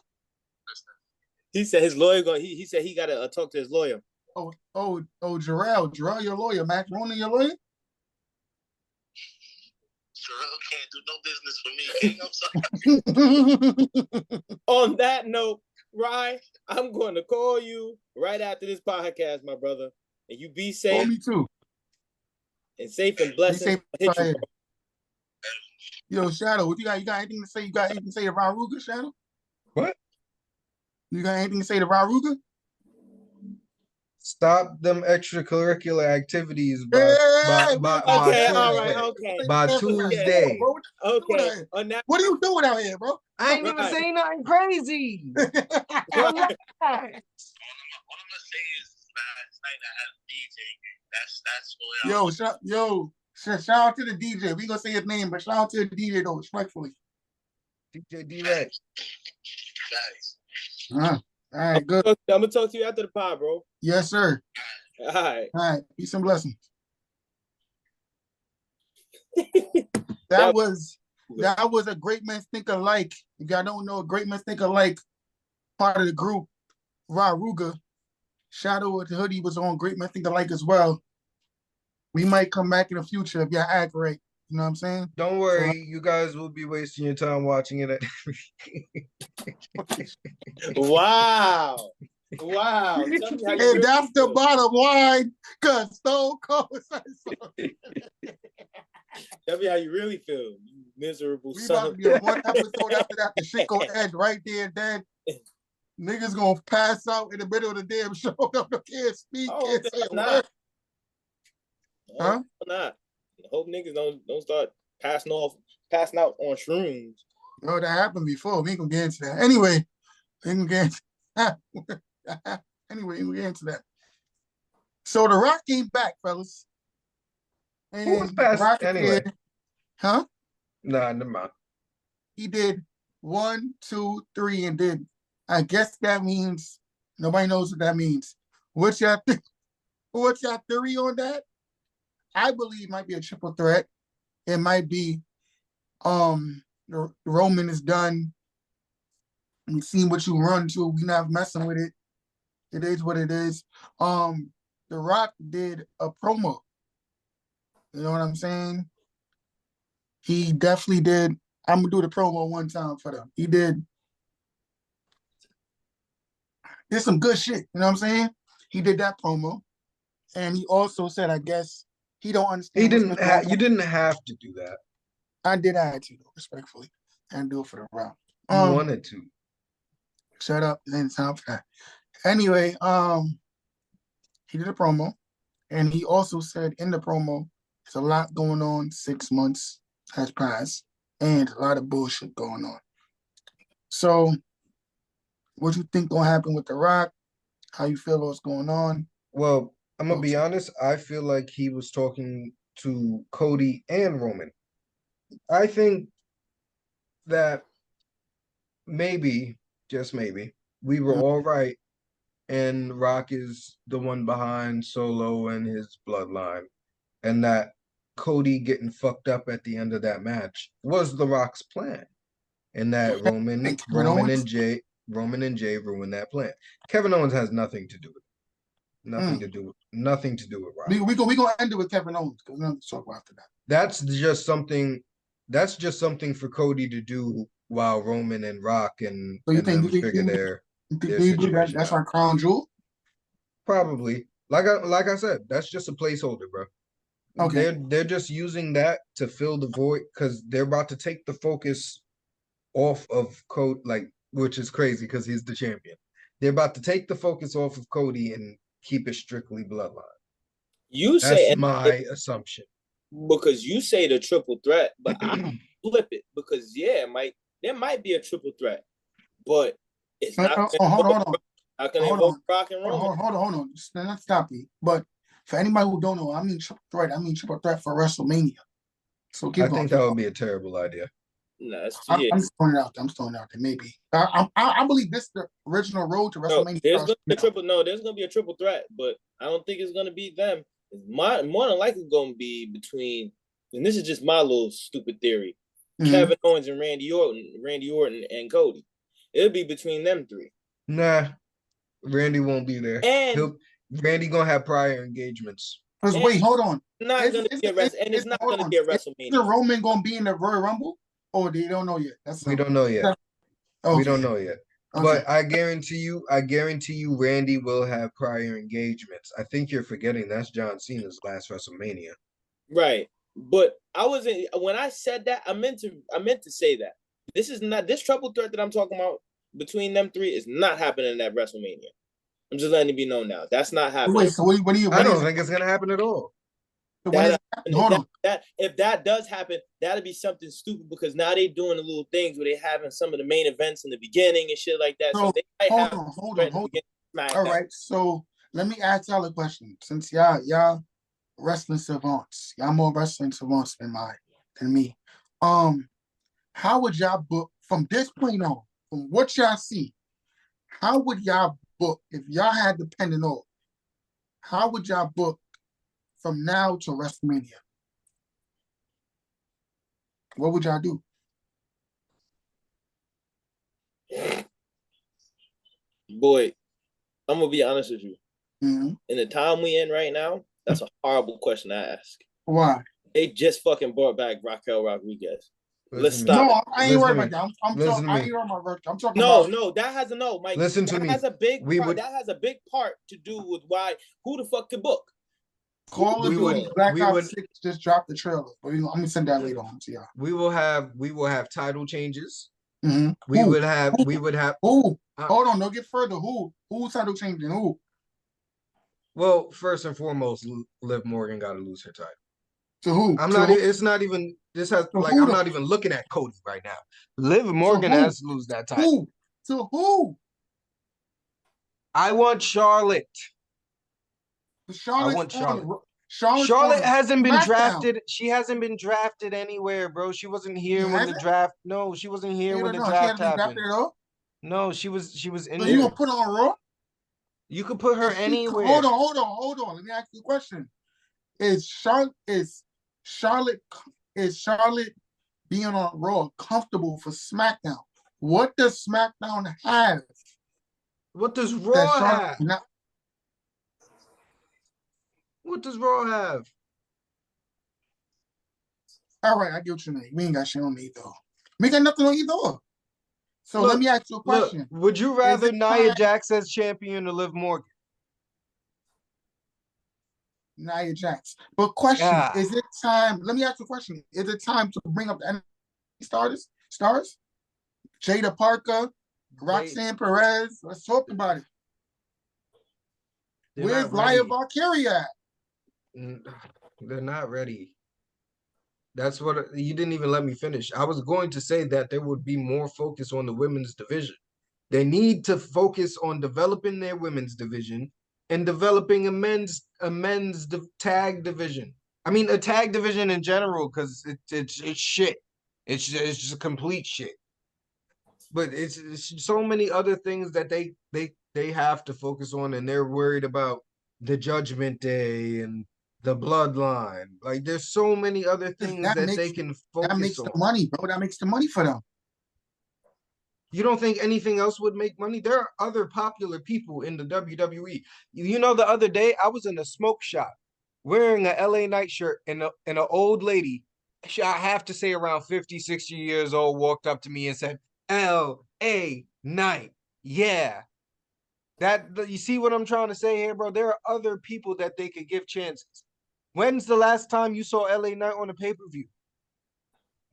He said his lawyer going. He said he got to talk to his lawyer. Oh, Jarrell, your lawyer, Matt Ronan, your lawyer. Jarrell can't do no business for me. I'm sorry. On that note, Ryan, I'm going to call you right after this podcast, my brother, and you be safe. Call me too. And safe and blessed. Yo, Shadow, what you got? You got anything to say? You got anything to say to Raruga, Shadow? What? You got anything to say to Raruga? Stop them extracurricular activities Okay, by Tuesday. Okay. On that, what are you doing out here, bro? I ain't even saying nothing crazy. All I'm gonna say is last night I had a DJ. That's what shout out to the DJ. We gonna say his name, but shout out to the DJ though, respectfully. DJ D-Rex. All right, good. I'm gonna talk to you after the pod, bro. Yes, sir. All right. Peace and blessings. That was a Great Men Think Alike. If y'all don't know, Great Men Think Alike, part of the group, Raruga. Shadow of the Hoodie was on Great Men Think Alike as well. We might come back in the future if y'all act right. You know what I'm saying? Don't worry, you guys will be wasting your time watching it. Wow. And that's the bottom line, because Stone Cold said so. Tell me how you really feel, you miserable We son. about to be on one episode after that. The shit gonna end right there and then. Niggas gonna pass out in the middle of the damn show. Can't speak. Can't say a word. Huh? Not. I hope niggas don't start passing out on shrooms. Oh, that happened before. We ain't gonna get into that. Anyway, we can get into that. Anyway, we get into that. So The Rock came back, fellas. Who was past Rock anyway? did, huh? Nah, never mind. He did 1, 2, 3, and then I guess that means nobody knows what that means. What's your theory on that? I believe it might be a triple threat. It might be Roman is done. And seeing what you run to, we not messing with it. It is what it is. The Rock did a promo. You know what I'm saying? He definitely did. I'm gonna do the promo one time for them. He did some good shit. You know what I'm saying? He did that promo, and he also said, I guess he don't understand. He didn't. You didn't have to do that. I did add to, though, respectfully, and do it for the round. You wanted to. Shut up. It ain't time for that. Anyway, he did a promo, and he also said in the promo, there's a lot going on. 6 months has passed, and a lot of bullshit going on. So, what you think gonna happen with The Rock? How you feel what's going on? Well, I'm gonna be honest. I feel like he was talking to Cody and Roman. I think that maybe, just maybe, we were all right, and Rock is the one behind Solo and his bloodline, and that Cody getting fucked up at the end of that match was the Rock's plan, and that Roman and Jay ruined that plan. Kevin Owens has nothing to do with it. Nothing to do with Rock. We gonna end it with Kevin Owens because we're gonna talk about after that. That's just something for Cody to do while Roman and Rock and them figure their situation that's out. our crown jewel? Probably. Like I said, that's just a placeholder, bro. Okay. They're just using that to fill the void because they're about to take the focus off of Cody, which is crazy because he's the champion. They're about to take the focus off of Cody and keep it strictly bloodline. That's my assumption. Because you say the triple threat, but I flip it because there might be a triple threat, but it's not. Hold on. How can they both Rock and Roman? Hold on. Let's stop you. But for anybody who don't know, I mean triple threat for WrestleMania. So I think that would be a terrible idea. No, I'm just throwing it out there. Maybe. I believe this is the original road to WrestleMania. There's gonna be a triple threat, but I don't think it's gonna be them. It's more than likely gonna be between, and this is just my little stupid theory, Kevin Owens and Randy Orton and Cody. It'll be between them three. Nah, Randy won't be there. And Randy gonna have prior engagements. Wait, hold on. It's not gonna be a WrestleMania. Is Roman gonna be in the Royal Rumble? Or they don't know yet? We don't know yet. Okay. We don't know yet. Okay. But I guarantee you, Randy will have prior engagements. I think you're forgetting that's John Cena's last WrestleMania. Right. But when I said that, I meant to say that. This triple threat that I'm talking about between them three is not happening at WrestleMania. I'm just letting it be known now. That's not happening. Wait, so what do you I don't think it's gonna happen at all. If that does happen, that'll be something stupid because now they're doing the little things where they're having some of the main events in the beginning and shit like that. So they might hold on. All right, so let me ask y'all a question. Since y'all wrestling savants, y'all more wrestling savants than me. How would y'all book from this point on, from what y'all see? How would y'all book if y'all had the pen and all? How would y'all book from now to WrestleMania? What would y'all do? Boy, I'm gonna be honest with you. Mm-hmm. In the time we in right now, that's a horrible question to ask. Why? They just fucking brought back Raquel Rodriguez. Let's stop. No, I ain't worried about that. I'm talking No, that has Mike. Listen to me. That has a big part to do with who the fuck to book. Call of Duty Black Ops 6 just dropped the trailer. But I'm gonna send that later on to y'all. We will have title changes. Mm-hmm. We would have who? Hold on, don't get further. Who's title changing? Who? Well, first and foremost, Liv Morgan got to lose her title. To who? I'm not even looking at Cody right now. Liv Morgan has to lose that title. Who? To who? I want Charlotte. Charlotte's Charlotte's Charlotte on hasn't been SmackDown. drafted. She hasn't been drafted anywhere, bro. She wasn't She here when the hasn't? draft. No, she wasn't here Hey, when the no, she draft hasn't been happened. drafted at all. No, she was So you injured. gonna put her on Raw? You could put her Is she, anywhere. hold on. Let me ask you a question. Is Charlotte being on Raw comfortable for SmackDown? What does SmackDown have What does that Raw Charlotte have? not? What does Raw have? All right, I get what you mean. We ain't got shit on either. We ain't got nothing on either. So let Look, me ask you a Look, question. would you Is rather it Nia time, Jax as champion or Liv Morgan? Nia Jax? But question, Ah, is it time? Let me ask you a question. Is it time to bring up the NXT stars? Jada Parker, Roxanne Perez. Let's talk about it. they're Where's not ready. Laya Valkyria at? They're not ready. That's what you didn't even let me finish. I was going to say that there would be more focus on the women's division. They need to focus on developing their women's division and developing a men's tag division. I mean, a tag division in general, because it's shit. It's just complete shit. But it's so many other things that they have to focus on, and they're worried about the Judgment Day and the Bloodline. Like, there's so many other things That that they makes can that focus makes the on. money, bro. That makes the money for them. You don't think anything else would make money? There are other popular people in the WWE. You know, the other day I was in a smoke shop wearing a LA Knight shirt, and an old lady, I have to say around 50, 60 years old, walked up to me and said, LA Knight. Yeah. You see what I'm trying to say here, bro? There are other people that they could give chances. When's the last time you saw LA Knight on a pay-per-view?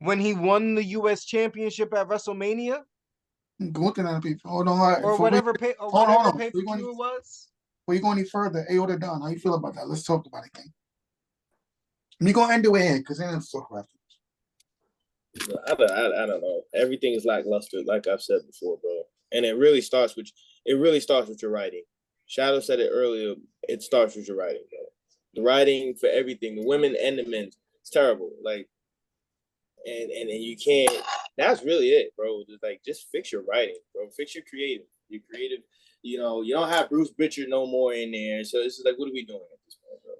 When he won the US championship at WrestleMania? I'm looking at people. Hold on. Or whatever pay or hold whatever on. pay-per-view it was. Before you go any further, Ayo Don, how you feel about that? Let's talk about it, King. We gonna end it with here because then let's talk about it. I don't know. Everything is lackluster, like I've said before, bro. And it really starts with your writing. Shadow said it earlier. It starts with your writing, bro. The writing for everything, the women and the men, it's terrible. Like, and you can't. That's really it, bro. Just fix your writing, bro. Fix your creative. Your creative. You know, you don't have Bruce Pritchard no more in there, so it's just like, what are we doing at this point, bro?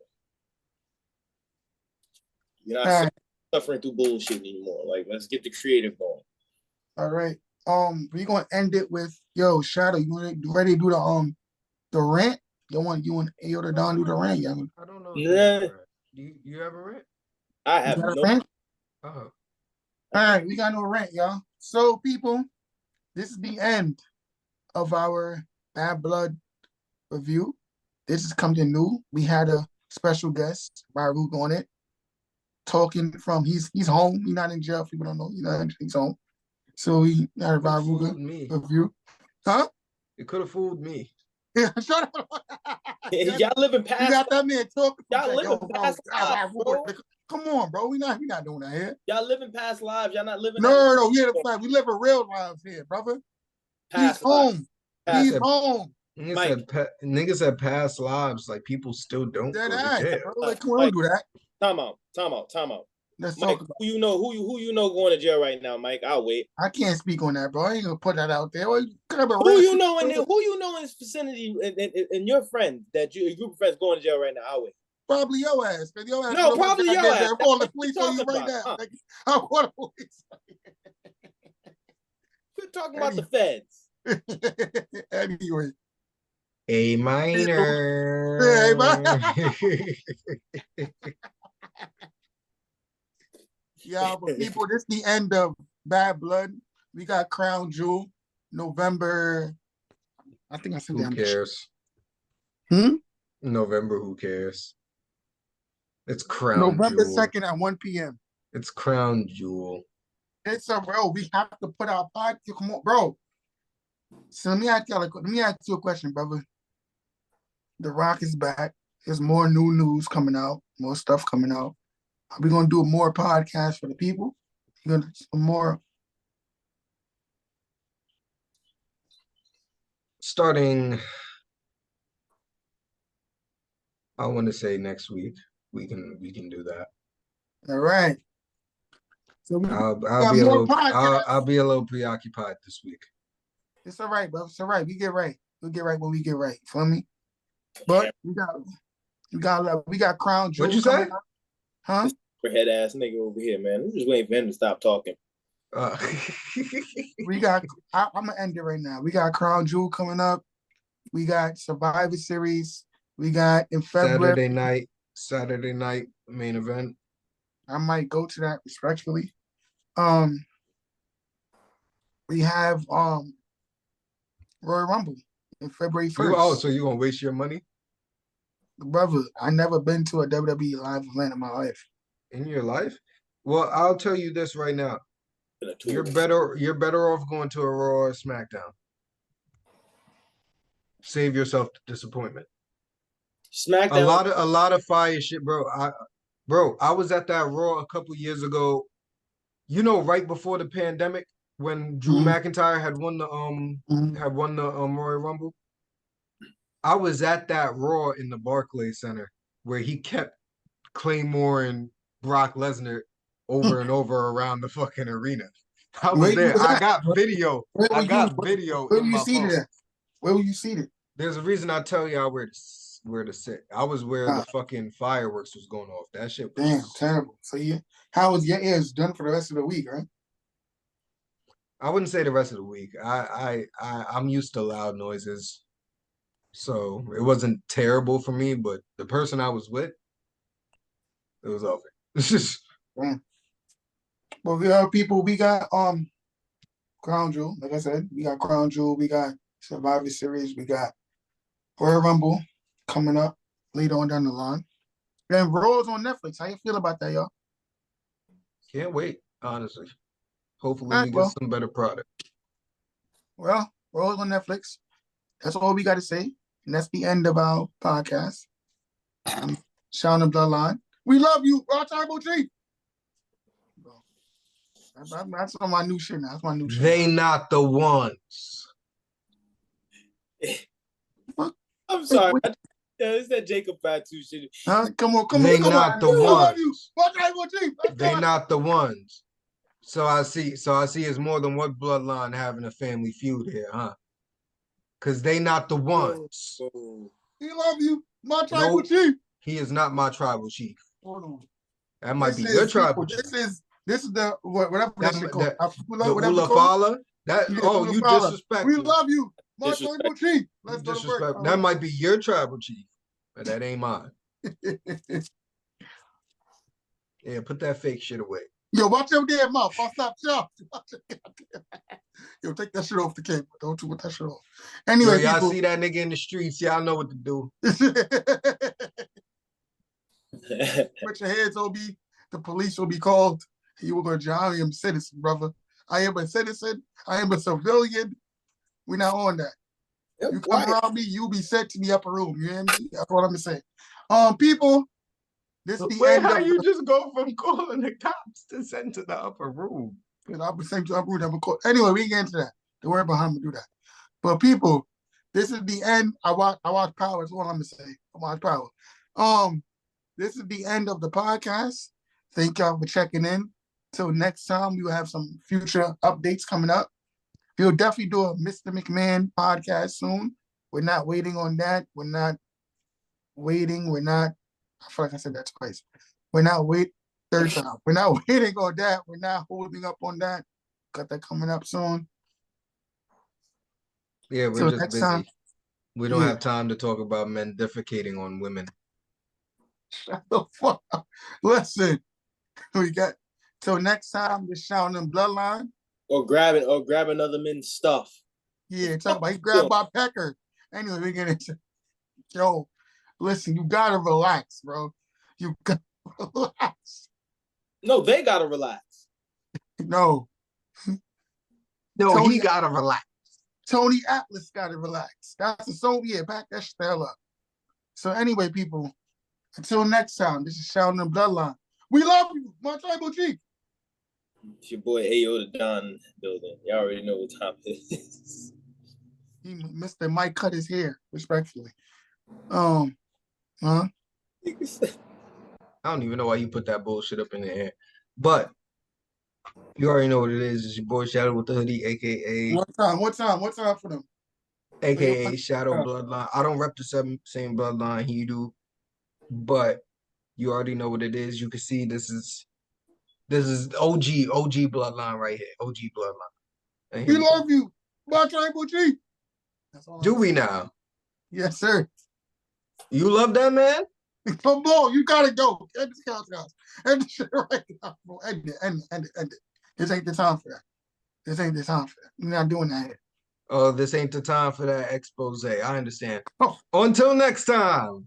You're not suffering through bullshit anymore. Like, let's get the creative going. All right. We're gonna end it with Shadow. You ready to do the rant? You want Ayo Don do the rant? Yeah. I don't know. Yeah. You have a rant? I have no. Rant? Oh. All right, we got no rant, y'all. So, people, this is the end of our Bad Blood review. This is coming new. We had a special guest, Baruch, on it, talking from he's home. He's not in jail. People don't know he's home. So we had a Baruch review. Huh? It could have fooled me. Yeah, shut up. Y'all living past. You got that man talking. Y'all living past lives, bro. Come on, bro. We not doing that here. Y'all living past lives. Y'all not living. No. Yeah, we live a real lives here, brother. He's home. He's home. Niggas said past lives, like people still don't go to jail. Bro. Like, come on, don't do that. Time out. Let's Mike, talk about who you know going to jail right now, Mike? I'll wait. I can't speak on that, bro. I ain't gonna put that out there. Who you know in this vicinity and your friend that your group of friends going to jail right now? I'll wait. Probably your ass. No, probably your ass. I'm calling the police on you right now. I'm calling the police. We're talking about the feds. Anyway. A minor. Yeah, minor. Yeah, but people, this is the end of Bad Blood. We got Crown Jewel, November. I think I said that. Who cares? November, who cares? It's Crown November Jewel. 2nd at 1 p.m. It's Crown Jewel. It's bro. We have to put our podcast. Come on, bro. So let me ask you a question, brother. The Rock is back. There's more new news coming out, more stuff coming out. Are we gonna do more podcasts for the people? We're gonna do some more. Starting, I want to say next week. we can do that. All right. So we I'll got be a more little podcasts. I'll be a little preoccupied this week. It's all right, bro. It's all right. We get right. We'll get right when we get right. Feel me? But we got Crown Jewel What'd you say? coming up. Huh? Head ass nigga over here, man. I'm just waiting for him to stop talking. Uh, I'm gonna end it right now. We got Crown Jewel coming up. We got Survivor Series. We got in February. Saturday night main event. I might go to that respectfully. We have Royal Rumble in February 1st. So you gonna waste your money Brother, I never been to a WWE live event in my life. in your life? Well, I'll tell you this right now. You're better off going to a Raw or SmackDown. Save yourself the disappointment. SmackDown. A lot of fire shit, bro. I was at that Raw a couple years ago. You know, right before the pandemic, when Drew McIntyre had won the Royal Rumble. I was at that Raw in the Barclays Center where he kept Claymore and Brock Lesnar over and over around the fucking arena. I was there. I got video. I got video in my phone. Where were you seated? There's a reason I tell y'all where to sit. I was where the fucking fireworks was going off. That shit was damn terrible. So how was your ears done for the rest of the week, right? I wouldn't say the rest of the week. I'm used to loud noises. So it wasn't terrible for me, but the person I was with, it was over. It's just well, we got people, we got Crown Jewel, like I said, we got Crown Jewel, we got Survivor Series, we got Royal Rumble coming up later on down the line. Then Raw's on Netflix. How you feel about that, y'all? Can't wait, honestly. Hopefully we get some better product. Well, Raw's on Netflix. That's all we got to say. And that's the end of our podcast. Shawn and Bloodline. We love you, Raw Tribal Chief. That's on my new shit now. That's my new shit. They not the ones. I'm sorry. It's that Jacob Fatu shit. Come on. They not the ones. Raw Tribal Chief. They not the ones. So I see it's more than one bloodline having a family feud here, huh? Because they not the ones. We love you, my tribal chief. He is not my tribal chief. Hold on. That might be your tribal chief. This is the whatever that shit called. The Ulafala? You disrespect. We love you, my tribal chief. Let's go to break. That might be your tribal chief, but that ain't mine. Yeah, put that fake shit away. Yo, watch your damn mouth. I'll stop y'all. Yo, take that shit off the camera. Don't you put that shit off. Anyway, y'all see that nigga in the streets, y'all know what to do. Put your hands on me. The police will be called. You will go, John. I am a citizen, brother. I am a citizen. I am a civilian. We're not on that. You come around me, you'll be sent to the upper room. You hear me? That's what I'm saying. People, this is the end. How you just go from calling the cops to send to the upper room? Because I'll be sent to the upper room. Anyway, we can get into that. Don't worry about how I'm gonna do that. But people, this is the end. I watch Power. That's all I'm gonna say. I watch Power. This is the end of the podcast. Thank y'all for checking in. Till next time, we will have some future updates coming up. We'll definitely do a Mr. McMahon podcast soon. We're not waiting on that. We're not waiting. I feel like I said that twice. We're not waiting. Third time. We're not waiting on that. We're not holding up on that. Got that coming up soon. Yeah, we're just busy. We don't have time to talk about men defecating on women. Shut the fuck up. Listen, we got till next time. This Shawn and Bloodline. Or grab another man's stuff. Yeah, talk about he grabbed by Pecker. Anyway, we get into listen, you gotta relax, bro. You gotta relax. No, they gotta relax. No, he gotta relax. Tony Atlas gotta relax. That's the song. Yeah, back that shit the hell up. So anyway, people, until next time, this is Shawn and Bloodline. We love you, my tribal chief. It's your boy Ayo the Don building. Y'all already know what time it is. Mr. Mike cut his hair, respectfully. I don't even know why you put that bullshit up in the air. But you already know what it is. It's your boy Shadow with the hoodie, aka What time for them? aka Shadow Bloodline. I don't rep the same bloodline he do, but you already know what it is. You can see this is OG bloodline right here. OG bloodline. And here We we go. love you. Bye, Triple G. That's all Do I'm we saying. now? Yes, sir. You love that man? Come on, you gotta go. End this countdown. End this shit right now, bro. End it. This ain't the time for that. This ain't the time for that. We're not doing that here. Oh, this ain't the time for that expose. I understand. Oh. Until next time.